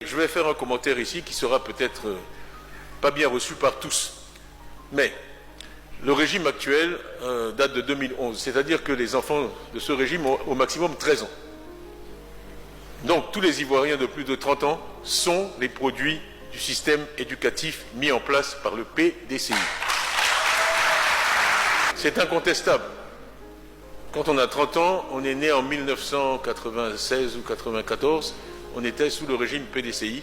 Je vais faire un commentaire ici qui sera peut-être pas bien reçu par tous. Mais le régime actuel date de 2011, c'est-à-dire que les enfants de ce régime ont au maximum 13 ans. Donc tous les Ivoiriens de plus de 30 ans sont les produits du système éducatif mis en place par le PDCI. C'est incontestable. Quand on a 30 ans, on est né en 1996 ou 1994, on était sous le régime PDCI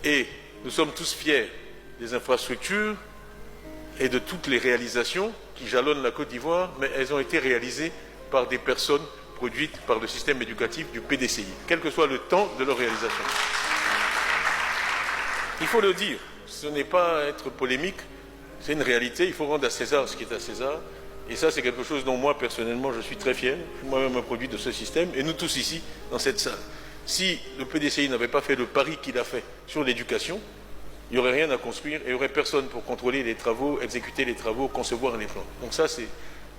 et nous sommes tous fiers des infrastructures et de toutes les réalisations qui jalonnent la Côte d'Ivoire, mais elles ont été réalisées par des personnes produites par le système éducatif du PDCI, quel que soit le temps de leur réalisation. Il faut le dire, ce n'est pas être polémique, c'est une réalité, il faut rendre à César ce qui est à César, et ça c'est quelque chose dont moi personnellement je suis très fier, je suis moi-même un produit de ce système, et nous tous ici, dans cette salle. Si le PDCI n'avait pas fait le pari qu'il a fait sur l'éducation, il n'y aurait rien à construire et il n'y aurait personne pour contrôler les travaux, exécuter les travaux, concevoir les plans. Donc ça, c'est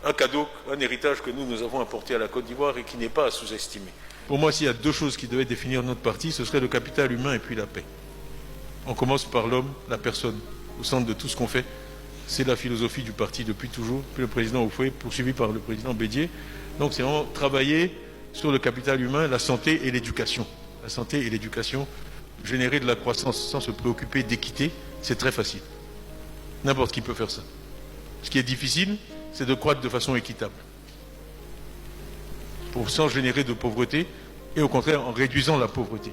un cadeau, un héritage que nous avons apporté à la Côte d'Ivoire et qui n'est pas à sous-estimer. Pour moi, s'il y a deux choses qui devaient définir notre parti, ce serait le capital humain et puis la paix. On commence par l'homme, la personne, au centre de tout ce qu'on fait. C'est la philosophie du parti depuis toujours, puis le président Oufoué, poursuivi par le président Bédié. Donc c'est vraiment travailler sur le capital humain, la santé et l'éducation. La santé et l'éducation, générer de la croissance sans se préoccuper d'équité, c'est très facile. N'importe qui peut faire ça. Ce qui est difficile, c'est de croître de façon équitable. Sans générer de pauvreté, et au contraire en réduisant la pauvreté.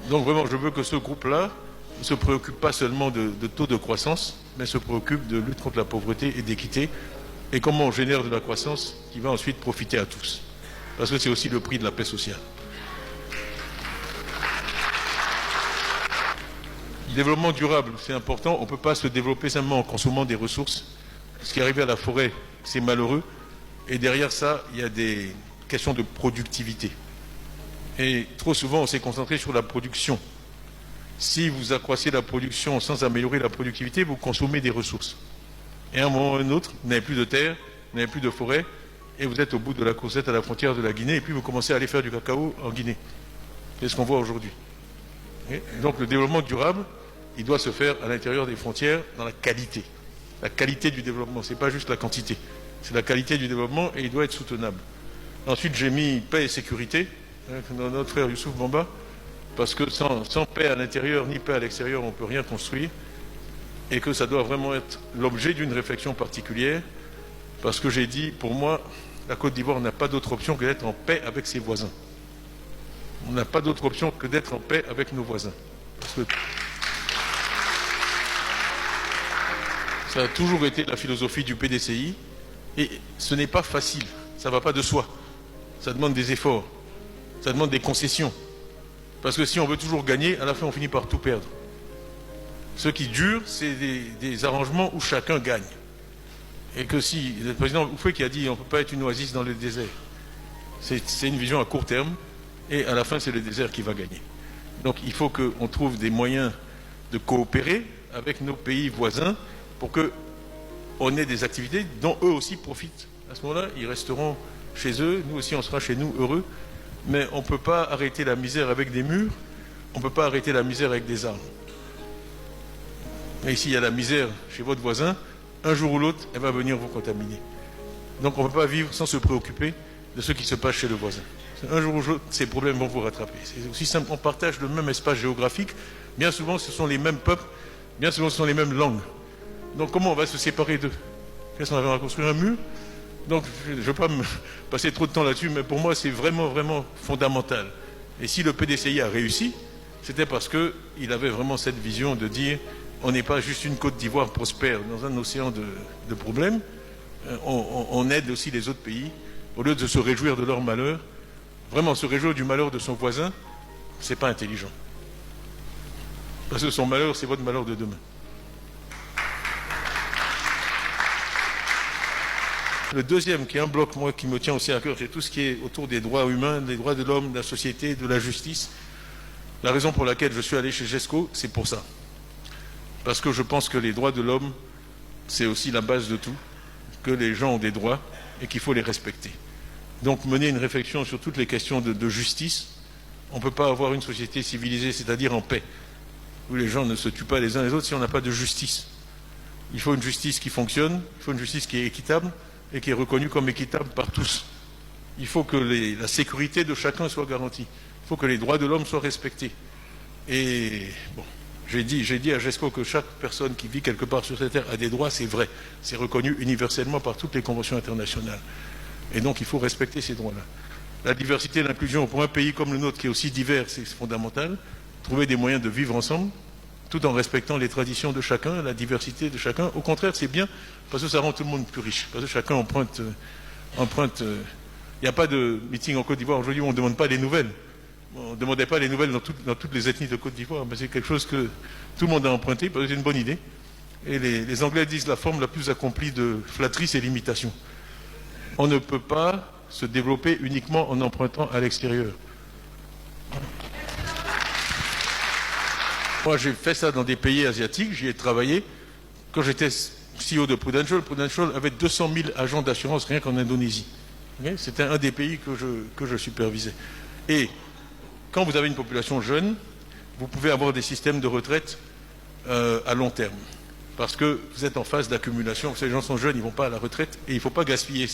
Donc vraiment, je veux que ce groupe-là ne se préoccupe pas seulement de taux de croissance, mais se préoccupe de lutte contre la pauvreté et d'équité, et comment on génère de la croissance qui va ensuite profiter à tous. Parce que c'est aussi le prix de la paix sociale. Le développement durable, c'est important. On ne peut pas se développer simplement en consommant des ressources. Ce qui est arrivé à la forêt, c'est malheureux. Et derrière ça, il y a des questions de productivité. Et trop souvent, on s'est concentré sur la production. Si vous accroissez la production sans améliorer la productivité, vous consommez des ressources. Et à un moment ou à un autre, vous n'avez plus de terre, vous n'avez plus de forêt, et vous êtes au bout de la coursette à la frontière de la Guinée, et puis vous commencez à aller faire du cacao en Guinée. C'est ce qu'on voit aujourd'hui. Donc le développement durable, il doit se faire à l'intérieur des frontières dans la qualité. La qualité du développement, ce n'est pas juste la quantité. C'est la qualité du développement et il doit être soutenable. Ensuite, j'ai mis paix et sécurité, dans notre frère Youssouf Bamba, parce que sans paix à l'intérieur ni paix à l'extérieur, on ne peut rien construire, et que ça doit vraiment être l'objet d'une réflexion particulière, parce que j'ai dit, pour moi, la Côte d'Ivoire n'a pas d'autre option que d'être en paix avec ses voisins. On n'a pas d'autre option que d'être en paix avec nos voisins. Parce que ça a toujours été la philosophie du PDCI, et ce n'est pas facile, ça ne va pas de soi. Ça demande des efforts, ça demande des concessions. Parce que si on veut toujours gagner, à la fin on finit par tout perdre. Ce qui dure, c'est des arrangements où chacun gagne. Et que si, le président Oufoué qui a dit on ne peut pas être une oasis dans le désert, c'est une vision à court terme, et à la fin c'est le désert qui va gagner. Donc il faut qu'on trouve des moyens de coopérer avec nos pays voisins pour qu'on ait des activités dont eux aussi profitent. À ce moment-là, ils resteront chez eux, nous aussi on sera chez nous heureux, mais on ne peut pas arrêter la misère avec des murs, on ne peut pas arrêter la misère avec des armes. Et ici il y a la misère chez votre voisin, un jour ou l'autre, elle va venir vous contaminer. Donc on ne peut pas vivre sans se préoccuper de ce qui se passe chez le voisin. Un jour ou l'autre, ces problèmes vont vous rattraper. C'est aussi simple, on partage le même espace géographique, bien souvent ce sont les mêmes peuples, bien souvent ce sont les mêmes langues. Donc comment on va se séparer d'eux? Qu'est-ce qu'on va construire un mur? Donc je ne vais pas me passer trop de temps là-dessus, mais pour moi c'est vraiment, vraiment fondamental. Et si le PDCI a réussi, c'était parce qu'il avait vraiment cette vision de dire on n'est pas juste une Côte d'Ivoire prospère dans un océan de problèmes, on aide aussi les autres pays, au lieu de se réjouir de leur malheur. Vraiment, se réjouir du malheur de son voisin, c'est pas intelligent. Parce que son malheur, c'est votre malheur de demain. Le deuxième, qui est un bloc moi, qui me tient aussi à cœur, c'est tout ce qui est autour des droits humains, des droits de l'homme, de la société, de la justice. La raison pour laquelle je suis allé chez GESCO, c'est pour ça. Parce que je pense que les droits de l'homme, c'est aussi la base de tout, que les gens ont des droits et qu'il faut les respecter. Donc mener une réflexion sur toutes les questions de justice, On ne peut pas avoir une société civilisée, c'est-à-dire en paix, où les gens ne se tuent pas les uns les autres si on n'a pas de justice. Il faut une justice qui fonctionne, il faut une justice qui est équitable et qui est reconnue comme équitable par tous. Il faut que la sécurité de chacun soit garantie. Il faut que les droits de l'homme soient respectés. Et bon, j'ai dit à GESCO que chaque personne qui vit quelque part sur cette terre a des droits, c'est vrai. C'est reconnu universellement par toutes les conventions internationales. Et donc il faut respecter ces droits-là. La diversité et l'inclusion pour un pays comme le nôtre qui est aussi divers, c'est fondamental. Trouver des moyens de vivre ensemble, tout en respectant les traditions de chacun, la diversité de chacun. Au contraire, c'est bien, parce que ça rend tout le monde plus riche. Parce que chacun emprunte. Il n'y a pas de meeting en Côte d'Ivoire. Aujourd'hui, on ne demande pas les nouvelles. On ne demandait pas les nouvelles dans toutes les ethnies de Côte d'Ivoire, mais c'est quelque chose que tout le monde a emprunté, parce que c'est une bonne idée. Et les Anglais disent la forme la plus accomplie de flatterie, c'est l'imitation. On ne peut pas se développer uniquement en empruntant à l'extérieur. Moi, j'ai fait ça dans des pays asiatiques, j'y ai travaillé. Quand j'étais CEO de Prudential, Prudential avait 200 000 agents d'assurance rien qu'en Indonésie. C'était un des pays que je supervisais. Et quand vous avez une population jeune, vous pouvez avoir des systèmes de retraite à long terme. Parce que vous êtes en phase d'accumulation. Ces gens sont jeunes, ils ne vont pas à la retraite et il ne faut pas gaspiller.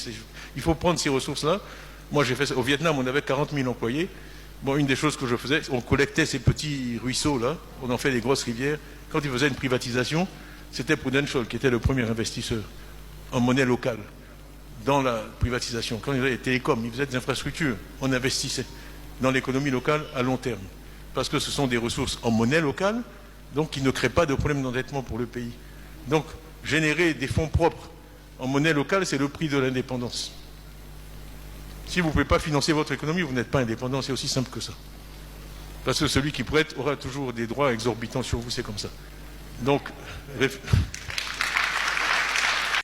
Il faut prendre ces ressources-là. Moi, j'ai fait ça. Au Vietnam, on avait 40 000 employés. Bon, une des choses que je faisais, on collectait ces petits ruisseaux-là, on en fait des grosses rivières. Quand ils faisaient une privatisation, c'était Prudential qui était le premier investisseur en monnaie locale dans la privatisation. Quand ils faisaient les télécoms, ils faisaient des infrastructures, on investissait dans l'économie locale à long terme. Parce que ce sont des ressources en monnaie locale, donc qui ne créent pas de problème d'endettement pour le pays. Donc, générer des fonds propres en monnaie locale, c'est le prix de l'indépendance. Si vous ne pouvez pas financer votre économie, vous n'êtes pas indépendant, c'est aussi simple que ça. Parce que celui qui prête aura toujours des droits exorbitants sur vous, c'est comme ça. Donc,